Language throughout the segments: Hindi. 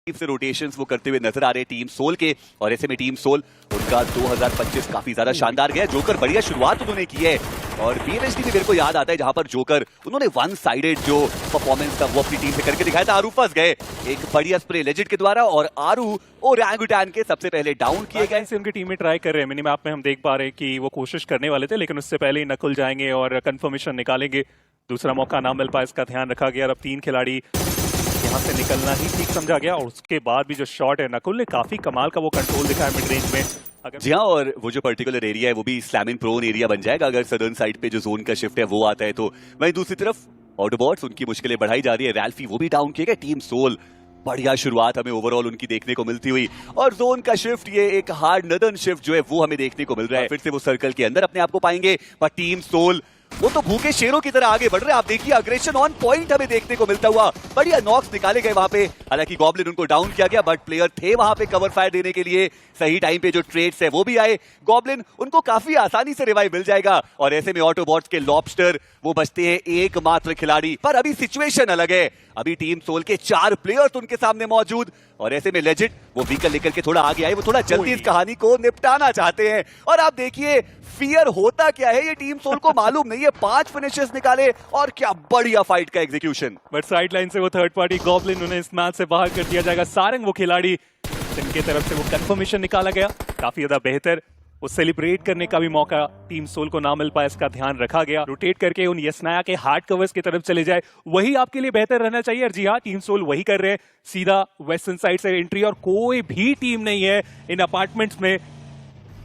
से रोटेशंस वो करते हुए नजर आ रहे हैं टीम सोल के। और ऐसे में टीम सोल उनका 2025 काफी ज्यादा शानदार गया। जोकर बढ़िया शुरुआत उन्होंने की है और बीएमएचडी भी मेरे को याद आता है जहां पर जोकर उन्होंने वन साइडेड जो परफॉर्मेंस था वो अपनी टीम से करके दिखाया था। आरू फंस गए एक बढ़िया स्प्रे लेजेंड के द्वारा और आरू ओरंगुटान के सबसे पहले डाउन किए गए। से उनकी टीम में ट्राई कर रहे हैं। मिनी मैप में हम देख पा रहे हैं कि वो कोशिश करने वाले थे, लेकिन उससे पहले ही नकुल जाएंगे और कंफर्मेशन निकालेंगे। दूसरा मौका ना मिल पाया, इसका ध्यान रखा गया। अब 3 खिलाड़ी यहाँ से निकलना ही ठीक समझा गया और उसके बाद भी जो शॉट है नकुल ने काफी कमाल का वो कंट्रोल दिखाया मिड रेंज में। जी हाँ, और वो जो पर्टिकुलर एरिया है वो भी स्लैमिंग प्रोन एरिया बन जाएगा अगर सदर्न साइड पे जो जोन का शिफ्ट है वो आता है तो। वहीं दूसरी तरफ ऑटोबॉट्स उनकी मुश्किलें बढ़ाई जा रही है। रैल्फी वो भी डाउन किए गए। टीम सोल बढ़िया शुरुआत हमें ओवरऑल उनकी देखने को मिलती हुई और जोन का शिफ्ट ये एक हार्ड नदन शिफ्ट जो है वो हमें देखने को मिल रहा है। फिर से वो सर्कल के अंदर अपने आप को पाएंगे पर टीम सोल वो तो भूखे शेरों की तरह आगे बढ़ रहे हैं। आप देखिए अग्रेशन ऑन पॉइंट हमें देखने को मिलता हुआ। बढ़िया नॉक्स निकाले गए वहां पे। हालांकि गॉब्लिन उनको डाउन किया गया बट प्लेयर थे वहां पे कवर फायर देने के लिए। सही टाइम पे जो ट्रेड्स है वो भी आए। गॉब्लिन उनको काफी आसानी से रिवाइव मिल जाएगा और ऐसे में ऑटोबॉट्स के लॉबस्टर वो बचते हैं एकमात्र खिलाड़ी। पर अभी सिचुएशन अलग है। अभी टीम सोल के 4 प्लेयर्स उनके सामने मौजूद और ऐसे में लेजेंड वो व्हीकल लेकर के थोड़ा आगे आए। वो थोड़ा जल्दी इस कहानी को निपटाना चाहते हैं और आप देखिए फियर होता क्या है ये टीम सोल को मालूम नहीं है। 5 फिनिशेस निकाले और क्या बढ़िया फाइट का एग्जीक्यूशन। बट साइड लाइन से वो थर्ड पार्टी गॉब्लिन उन्हें इस मैच से बाहर कर दिया जाएगा। सारंग वो खिलाड़ी जिनके तरफ से वो कंफर्मेशन निकाला गया काफी ज्यादा बेहतर। वो सेलिब्रेट करने का भी मौका टीम सोल को ना मिल पाया, इसका ध्यान रखा गया। रोटेट करके उन यसनाया के हार्ड कवर्स की तरफ चले जाए वही आपके लिए बेहतर रहना चाहिए। और जी हाँ, टीम सोल वही कर रहे हैं। सीधा वेस्टर्न साइड से एंट्री और कोई भी टीम नहीं है इन अपार्टमेंट्स में।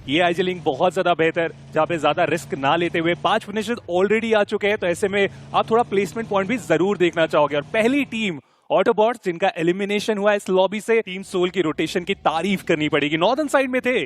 ये आइजलिंग बहुत ज्यादा बेहतर जहां पे ज्यादा रिस्क ना लेते हुए 5 फिनिशेस ऑलरेडी आ चुके हैं तो ऐसे में आप थोड़ा प्लेसमेंट पॉइंट भी जरूर देखना चाहोगे। और पहली टीम ऑटोबॉट्स जिनका एलिमिनेशन हुआ इस लॉबी से, टीम सोल की रोटेशन की तारीफ करनी पड़ेगी। नॉर्दर्न साइड में थे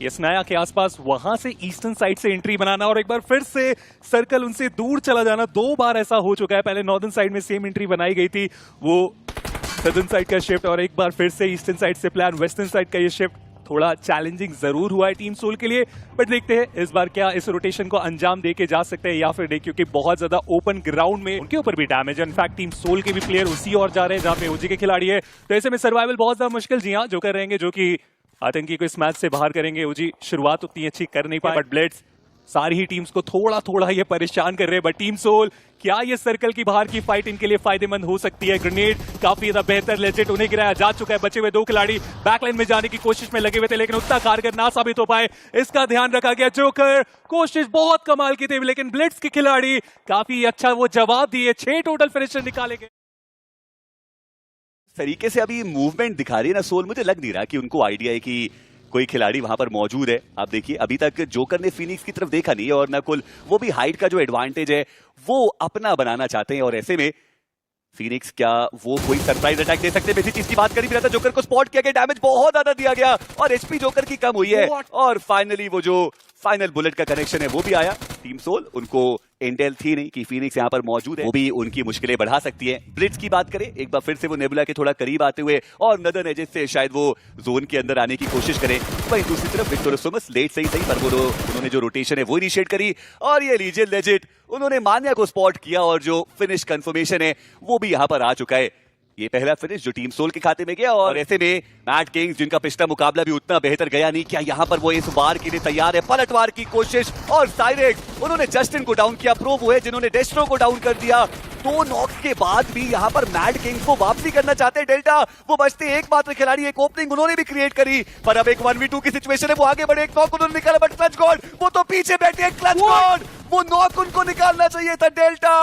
यसनाया के आसपास, वहां से ईस्टर्न साइड से एंट्री बनाना और एक बार फिर से सर्कल उनसे दूर चला जाना। 2 बार ऐसा हो चुका है। पहले नॉर्दर्न साइड में सेम एंट्री बनाई गई थी, वो सदर्न साइड का शिफ्ट, और एक बार फिर से ईस्टर्न साइड से प्लान वेस्टर्न साइड का ये शिफ्ट। थोड़ा चैलेंजिंग जरूर हुआ है टीम सोल के लिए, बट देखते हैं इस बार क्या इस रोटेशन को अंजाम देके जा सकते हैं या फिर नहीं, क्योंकि बहुत ज्यादा ओपन ग्राउंड में उनके ऊपर भी डैमेज है। इनफैक्ट टीम सोल के भी प्लेयर उसी और जा रहे हैं जहां पे ओजी के खिलाड़ी है, तो ऐसे में सर्वाइवल बहुत ज्यादा मुश्किल। जी हाँ, जो कर रहेंगे जो कि आतंकी को इस मैच से बाहर करेंगे। ओजी शुरुआत उतनी अच्छी कर नहीं पाए बट ब्लेड्स सारी ही टीम्स को थोड़ा थोड़ा ये परेशान कर रहे हैं। बट टीम सोल क्या ये सर्कल की बाहर की फाइट इनके लिए फायदेमंद हो सकती है? ग्रेनेड काफी ज्यादा बेहतर लेजेंड उन्हें गिराया जा चुका है। बचे हुए 2 खिलाड़ी बैकलाइन में जाने की कोशिश में लगे हुए थे लेकिन उतना कारगर ना साबित हो पाए, इसका ध्यान रखा गया। जोकर कोशिश बहुत कमाल की थी लेकिन ब्लिट्स के खिलाड़ी काफी अच्छा वो जवाब दिए। 6 टोटल फिनिशर निकाले गए। तरीके से अभी मूवमेंट दिखा रही है ना सोल, मुझे लग नहीं रहा कि उनको आइडिया है कि कोई खिलाड़ी वहां पर मौजूद है। आप देखिए अभी तक जोकर ने फिनिक्स की तरफ देखा नहीं है और नकुल वो भी हाइट का जो एडवांटेज है वो अपना बनाना चाहते हैं और ऐसे में फिनिक्स क्या वो कोई सरप्राइज अटैक दे सकते हैं? इसी चीज की बात कर ही रहा था। जोकर को स्पॉट किया गया, डैमेज बहुत ज्यादा दिया गया और एचपी जोकर की कम हुई है और फाइनली वो जो फाइनल बुलेट का कनेक्शन है वो भी आया। टीम सोल उनको इंटेल थी नहीं कि फिनिक्स यहाँ पर मौजूद है, वो भी उनकी मुश्किलें बढ़ा सकती है। ब्लिट्स की बात करें एक बार फिर से वो नेबुला के थोड़ा करीब आते हुए और नदन एजेस से शायद वो जोन के अंदर आने की कोशिश करें। वहीं दूसरी तरफ विक्टोरसोमस लेट सही पर वो उन्होंने जो रोटेशन है वो इनिशिएट करी और ये लीजियन लेजेंड उन्होंने मान्या को स्पॉट किया और जो फिनिश कंफर्मेशन है वो भी यहाँ पर आ चुका है। ये पहला फिनिश जो टीम सोल के खाते में गया और ऐसे में मैट किंग्स जिनका पिछला मुकाबला भी उतना बेहतर गया नहीं, क्या यहाँ पर वो इस बार के लिए तैयार है? पलटवार की कोशिश और साइरेक्स उन्होंने जस्टिन को डाउन किया। प्रो वो है जिन्होंने डेस्ट्रो को डाउन कर दिया। 2 नॉक्स के बाद भी यहाँ पर मैट किंग्स को वापसी करना चाहते हैं। डेल्टा वो बचते एकमात्र खिलाड़ी, एक ओपनिंग उन्होंने भी क्रिएट करी पर अब एक 1v2 की सिचुएशन है। वो आगे बढ़े, एक नॉक उन्होंने निकाला बट क्लच गॉड वो तो पीछे बैठे। क्लच गॉड वो नॉक उनको निकालना चाहिए था। डेल्टा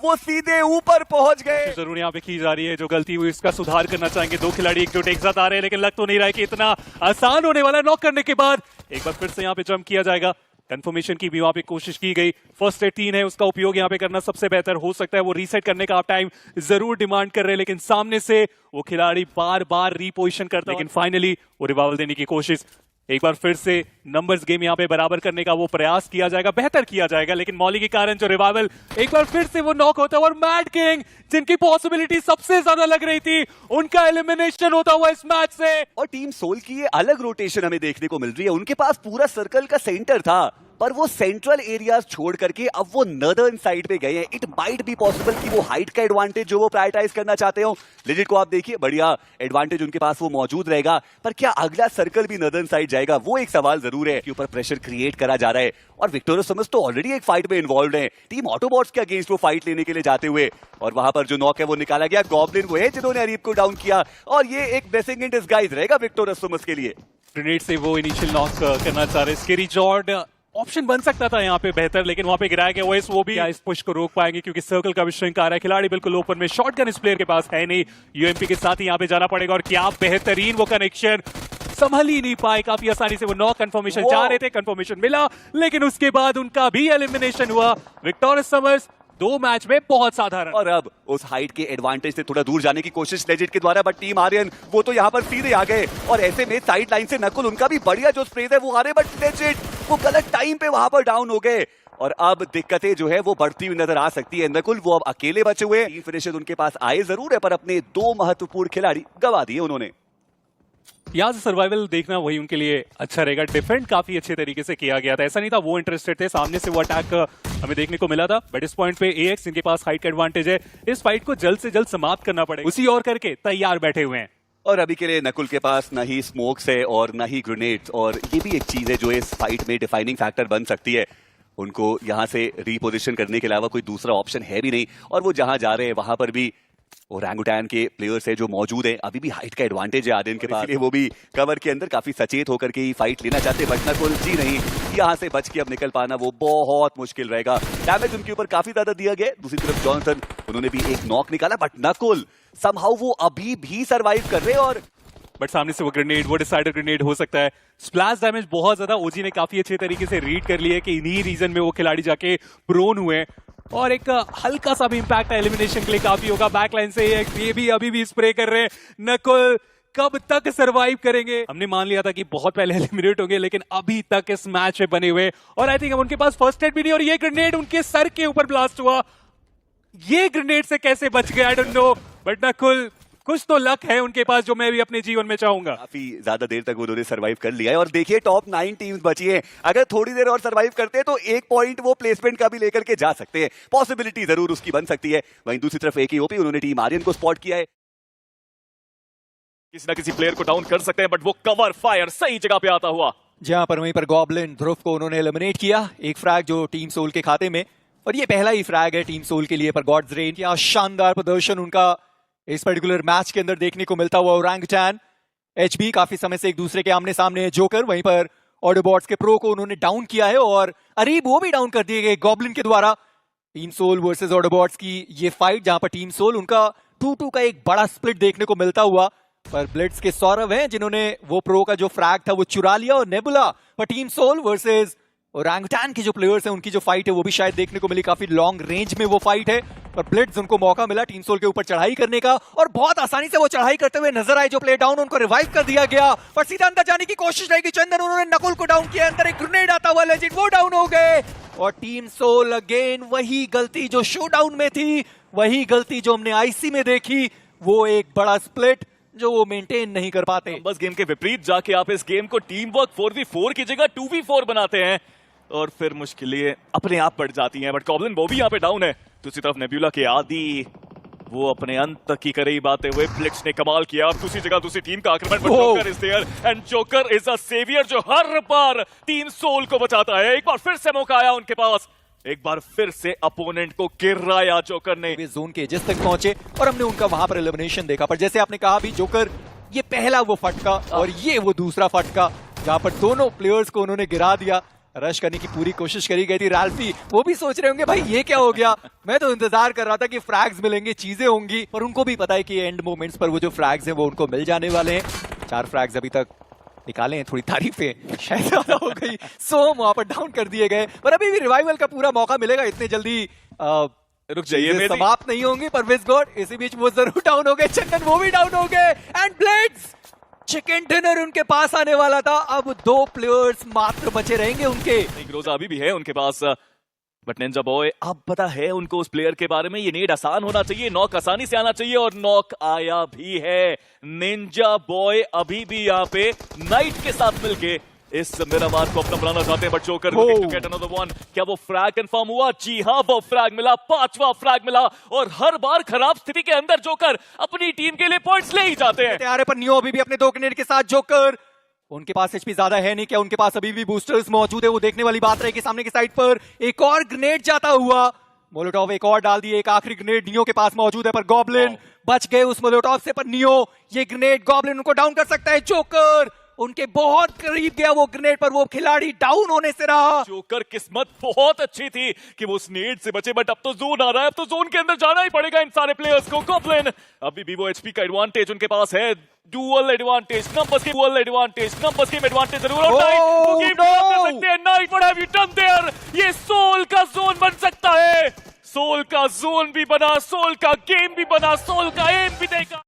वो सीधे ऊपर पहुंच गए। जरूर यहाँ पे की जा रही है जो गलती हुई इसका सुधार करना चाहेंगे। 2 खिलाड़ी एकजुट एक साथ आ रहे हैं लेकिन लग तो नहीं रहा है कि इतना आसान होने वाला है। नॉक करने के बाद एक बार फिर से यहाँ पे जंप किया जाएगा। कंफर्मेशन की भी वहां पे कोशिश की गई। फर्स्ट एड 3 है, उसका उपयोग यहाँ पे करना सबसे बेहतर हो सकता है। वो रीसेट करने का आप टाइम जरूर डिमांड कर रहे हैं लेकिन सामने से वो खिलाड़ी बार बार रीपोजिशन करता है लेकिन फाइनली वो रिवाइवल देने की कोशिश। एक बार फिर से नंबर्स गेम यहाँ पे बराबर करने का वो प्रयास किया जाएगा, बेहतर किया जाएगा लेकिन मौली के कारण जो रिवाइवल एक बार फिर से वो नॉक होता है और मैट किंग जिनकी पॉसिबिलिटी सबसे ज्यादा लग रही थी उनका एलिमिनेशन होता हुआ इस मैच से। और टीम सोल की ये अलग रोटेशन हमें देखने को मिल रही है। उनके पास पूरा सर्कल का सेंटर था पर वो सेंट्रल एरियाज छोड़ करके अब वो नर्दर्न साइड पे गए हैं। इट माइट बी पॉसिबल कि वो हाइट का एडवांटेज जो वो प्रायोरिटाइज करना चाहते हो। लिजिट को आप देखिए, बढ़िया एडवांटेज उनके पास वो मौजूद रहेगा, पर क्या अगला सर्कल भी नर्दर्न साइड जाएगा, वो एक सवाल जरूर है। के ऊपर प्रेशर क्रिएट करा जा रहा है और विक्टोरियस समर्स तो ऑलरेडी एक फाइट में इन्वॉल्व है। टीम ऑटोबॉट्स के अगेंस्ट वो फाइट लेने के लिए जाते हुए, और वहां पर जो नॉक है वो निकाला गया। गॉब्लिन वो है जिन्होंने अरीब को डाउन किया, और ये एक ब्लेसिंग इन डिस्गाइज रहेगा विक्टोरियस समर्स के लिए। ग्रेनेड से वो इनिशियल नॉक करना चाह रहे। स्केरी जॉर्ड ऑप्शन बन सकता था यहाँ पे बेहतर, लेकिन वहां पे गिराया गया ओएस। वो भी क्या इस पुश को रोक पाएंगे, क्योंकि सर्कल का भी श्रिंक आ रहा है। खिलाड़ी बिल्कुल ओपन में, शॉटगन इस प्लेयर के पास है नहीं। यूएमपी के साथ ही यहाँ पे जाना पड़ेगा, और क्या बेहतरीन वो कनेक्शन, संभल ही नहीं पाए काफी आसानी से। वो नॉक कंफर्मेशन चाह रहे थे, कंफर्मेशन मिला, लेकिन उसके बाद उनका भी एलिमिनेशन हुआ। विक्टोरियस समर्स 2 मैच में बहुत साधारण। और अब उस हाइट के एडवांटेज से थोड़ा दूर जाने की कोशिश लेजिट के द्वारा, बट टीम आर्यन वो तो यहाँ पर सीधे आ गए, और ऐसे में साइड लाइन से नकुल उनका भी बढ़िया जो स्प्रेज है वो आ रहे, बट लेजिट वो गलत टाइम पे वहां पर डाउन हो गए। और अब दिक्कतें जो है वो बढ़ती हुई नजर आ सकती है। नकुल वो अब अकेले बचे हुए, टीम फिनिशर उनके पास आए जरूर है, पर अपने 2 महत्वपूर्ण खिलाड़ी गवा दिए उन्होंने। यहाँ से सर्वाइवल देखना वही उनके लिए अच्छा रहेगा। डिफेंड काफी अच्छे तरीके से किया गया था, ऐसा नहीं था वो इंटरेस्टेड थे, सामने से वो अटैक हमें देखने को मिला था। बट इस पॉइंट पे एएक्स इनके पास हाइट का एडवांटेज है, इस फाइट को जल्द से जल्द समाप्त करना पड़ेगा, उसी और करके तैयार बैठे हुए हैं। और अभी के लिए नकुल के पास न ही स्मोक्स है और न ही ग्रेनेड्स, और ये भी एक चीज है जो इस फाइट में डिफाइनिंग फैक्टर बन सकती है। उनको यहाँ से रीपोजिशन करने के अलावा कोई दूसरा ऑप्शन है भी नहीं, और वो जहां जा रहे हैं वहां पर भी ओरंगुटैन के प्लेयर्स है जो मौजूद हैं। अभी भी हाइट का एडवांटेज है आर्यन के पास, इसलिए वो भी कवर के अंदर काफी सचेत होकर के ही फाइट लेना चाहते हैं। बट नकुल जी नहीं, यहाँ से बच के अब निकल पाना वो बहुत मुश्किल रहेगा। डैमेज उनके ऊपर काफी ज्यादा दिया गया। दूसरी तरफ जॉनसन उन्होंने भी एक नॉक निकाला, बट नकुल समहाउ वो अभी भी सर्वाइव कर रहे हैं। और बट सामने से वो ग्रेनेड, वो डिसाइडर ग्रेनेड हो सकता है। स्प्लैश डैमेज बहुत ज्यादा ओजी ने काफी अच्छे तरीके से रीड कर लिया है कि इन्हीं रीजन में वो खिलाड़ी जाके प्रोन हुए, और एक हल्का सा भी इंपैक्ट एलिमिनेशन के लिए काफी होगा। बैकलाइन से ये भी अभी भी स्प्रे कर रहे हैं। नकुल कब तक सरवाइव करेंगे? हमने मान लिया था कि बहुत पहले एलिमिनेट होंगे, लेकिन अभी तक इस मैच में बने हुए, और आई थिंक उनके पास फर्स्ट एड भी नहीं, और ये ग्रेनेड उनके सर के ऊपर ब्लास्ट हुआ। ये ग्रेनेड से कैसे बच गए I don't know, but Nakul कुछ तो लक है उनके पास जो मैं भी अपने जीवन में चाहूंगा। काफी ज्यादा देर तक उन्होंने सर्वाइव कर लिया है, और देखिए टॉप 9 टीम्स बची हैं। अगर थोड़ी देर और सर्वाइव करते हैं तो 1 पॉइंट वो प्लेसमेंट का भी लेकर के जा सकते हैं। पॉसिबिलिटी जरूर उसकी बन सकती है। वहीं दूसरी तरफ एकेओपी उन्होंने टीम आर्यन को स्पॉट किया है। किसी ना किसी प्लेयर को डाउन कर सकते हैं, बट वो कवर फायर सही जगह पे आता हुआ। जहां पर वहीं पर गॉब्लिन ध्रुव को उन्होंने एलिमिनेट किया। एक फ्रैग जो टीम सोल के खाते में, और ये पहला ही फ्रैग है टीम सोल के लिए। पर गॉड्स रेन क्या शानदार प्रदर्शन उनका इस पर्टिकुलर मैच के अंदर देखने को मिलता हुआ। ओरंगुटैन एचबी काफी समय से एक दूसरे के आमने सामने है। जोकर वहीं पर ऑटोबॉट्स के प्रो को उन्होंने डाउन किया है, और अरीब वो भी डाउन कर दिए गए गॉब्लिन के द्वारा। टीम सोल वर्सेस ऑटोबॉट्स की ये फाइट, जहां पर टीम सोल उनका 2-2 का एक बड़ा स्प्लिट देखने को मिलता हुआ, पर ब्लिट्स के सौरव हैं जिन्होंने वो प्रो का जो फ्रैग था वो चुरा लिया, और नेबुला पर टीम सोल वर्सेस ओरंगुटैन के जो प्लेयर्स हैं उनकी जो फाइट है वो भी शायद देखने को मिली। काफी लॉन्ग रेंज में वो फाइट है, पर ब्लिट्स उनको मौका मिला टीम सोल के ऊपर चढ़ाई करने का, और बहुत आसानी से वो चढ़ाई करते हुए नजर आए। जो प्ले डाउन उनको रिवाइव कर दिया गया, पर सीधा अंदर जाने की कोशिश रहेगी चंदन, उन्होंने नकुल को डाउन किया। अंदर एक ग्रेनेड आता हुआ लेजेंड, वो डाउन हो गए। और टीम सोल अगेन वही गलती जो शोडाउन में थी, वही गलती जो हमने आईसी में देखी, वो एक बड़ा स्प्लिट जो वो मेंटेन नहीं कर पाते। बस गेम के विपरीत जाके आप इस गेम को टीम वर्क 4v4 की जगह 2v4 बनाते हैं, और फिर मुश्किलें अपने आप बढ़ जाती हैं। बट गॉब्लिन वो भी यहाँ पे डाउन है। दूसरी तरफ नेबुला के आदि वो अपने अंत तक की करीब आते हुए, ब्लिट्स ने कमाल किया। दूसरी जगह दूसरी टीम का आक्रमण, joker is there, and joker is a saviour जो हर बार टीम सोल को बचाता है। एक बार फिर से मौका आया उनके पास, एक बार फिर से अपोनेंट को गिराया जोकर ने। वे जोन के एजेस तक पहुंचे, और हमने उनका वहां पर एलिमिनेशन देखा। पर जैसे आपने कहा भी, जोकर ये पहला वो फटका और ये वो दूसरा फटका, जहां पर दोनों प्लेयर्स को उन्होंने गिरा दिया। रश करने की पूरी कोशिश करी गई थी। राल्फी वो भी सोच रहे होंगे भाई ये क्या हो गया, मैं तो इंतजार कर रहा था कि फ्रैग्स मिलेंगे, चीजें होंगी, पर उनको भी पता है कि एंड मोमेंट्स पर वो जो फ्रैग्स हैं वो उनको मिल जाने वाले हैं। 4 फ्रैग्स अभी तक निकाले हैं, थोड़ी तारीफें शायद ज्यादा हो गई। सो वहां पर डाउन कर दिए गए, पर अभी भी रिवाइवल का पूरा मौका मिलेगा। इतने जल्दी रुक जाइए, समाप्त नहीं होंगे। पर विस गॉड इसी बीच वो जरूर डाउन हो गए। चंदन वो भी डाउन हो गए, एंड ब्लेड्स चिकन डिनर उनके पास आने वाला था। अब 2 प्लेयर्स मात्र बचे रहेंगे उनके। ग्रोजा अभी भी है उनके पास, बट निंजा बॉय अब पता है उनको उस प्लेयर के बारे में। ये नेड आसान होना चाहिए, नॉक आसानी से आना चाहिए, और नॉक आया भी है। निंजा बॉय अभी भी यहाँ पे नाइट के साथ मिलके इस मिरामार को अपना बनाना चाहते हैं, but joker Oh. looking to get another one. क्या वो फ्रैग कंफर्म हुआ? जी हाँ, वो फ्रैग मिला, 5वां फ्रैग मिला, और हर बार खराब स्थिति के अंदर जोकर अपनी टीम के लिए पॉइंट्स ले ही जाते हैं। तैयार है, पर नियो अभी भी अपने 2 ग्रेनेड के साथ। जोकर, उनके पास एचपी ज्यादा है नहीं, क्या उनके पास अभी भी बूस्टर्स मौजूद है? वो देखने वाली बात रहेगी। सामने की साइड पर एक और ग्रेनेड जाता हुआ, मोलोटॉव एक और डाल दिए, एक आखिरी ग्रेनेड नियो के पास मौजूद है, पर गॉब्लिन बच गए उस मोलोटॉव से। पर नियो, ये ग्रेनेड गॉब्लिन उनको डाउन कर सकता है। जोकर उनके बहुत करीब गया वो ग्रेनेड, पर वो खिलाड़ी डाउन होने से रहा। जोकर किस्मत बहुत अच्छी थी कि वो स्नेड से बचे, बट अब तो जोन आ रहा है, अब तो जोन के अंदर जाना ही पड़ेगा इन सारे प्लेयर्स को। गॉब्लिन अभी भी वो एचपी का एडवांटेज उनके पास है, dual advantage, numbers game advantage, numbers game advantage जरूर। और नाइट वो गेम खराब कर सकते हैं। Knight, what have you done there? ये सोल का जोन बन सकता है, सोल का जोन भी बना, सोल का गेम भी बना, सोल का एम भी देखा।